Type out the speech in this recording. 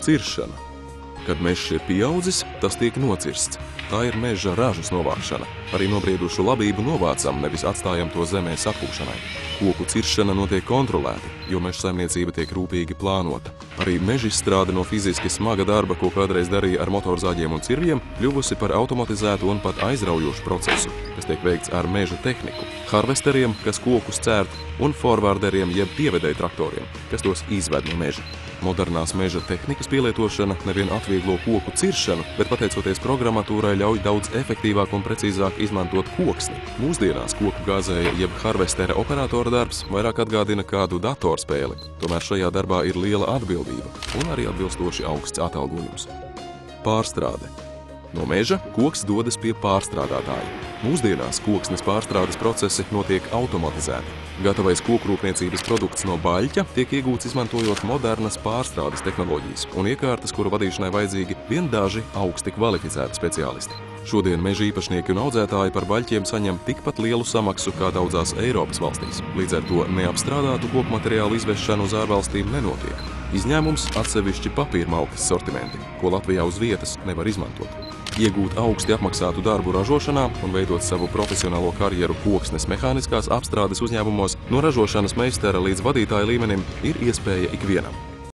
ciršana. Kad mežs ir pieaudzis, tas tiek nocirsts. Tā ir meža ražas novākšana. Arī nobriedušu labību novācam, nevis atstājam to zemē sapūšanai. Koku ciršana notiek kontrolēti, jo meža saimniecība tiek rūpīgi plānota. Arī mežizstrāde no fiziski smaga darba, ko kādreiz darīja ar motorzāģiem un cirviem, kļuvusi par automatizētu un pat aizraujošu procesu, kas tiek veikts ar meža tehniku. Harvesteriem, kas kokus cērt, un forwarderiem jeb pievedēju traktoriem, kas tos izved no meža. Modernās meža tehnikas pielietošana nevien atvieglo koku ciršanu, bet pateicoties programmatūrai ļauj daudz efektīvāk un precīzāk izmantot koksni. Mūsdienās koku gāzēja jeb harvestera operatora darbs vairāk atgādina kādu datorspēli, tomēr šajā darbā ir liela atbildība un arī atbilstoši augsts atalgojums. Pārstrāde. No meža koks dodas pie pārstrādātāja. Mūsdienās koksnes pārstrādes procesi notiek automatizēti. Gatavais kokrūpniecības produkts no baļķa tiek iegūts izmantojot modernas pārstrādes tehnoloģijas un iekārtas, kuru vadīšanai vajadzīgi vien daži augsti kvalificēti speciālisti. Šodien meža īpašnieki un audzētāji par baļķiem saņem tikpat lielu samaksu kā daudzās Eiropas valstīs. Līdz ar to neapstrādātu koku materiālu izvešana uz ārvalstīm nenotiek. Izņēmums atsevišķi papīrmalkas sortimenti, ko Latvijā uz vietas nevar izmantot. Iegūt augsti apmaksātu darbu ražošanā un veidot savu profesionālo karjeru koksnes mehāniskās apstrādes uzņēmumos no ražošanas meistara līdz vadītāja līmenim ir iespēja ikvienam.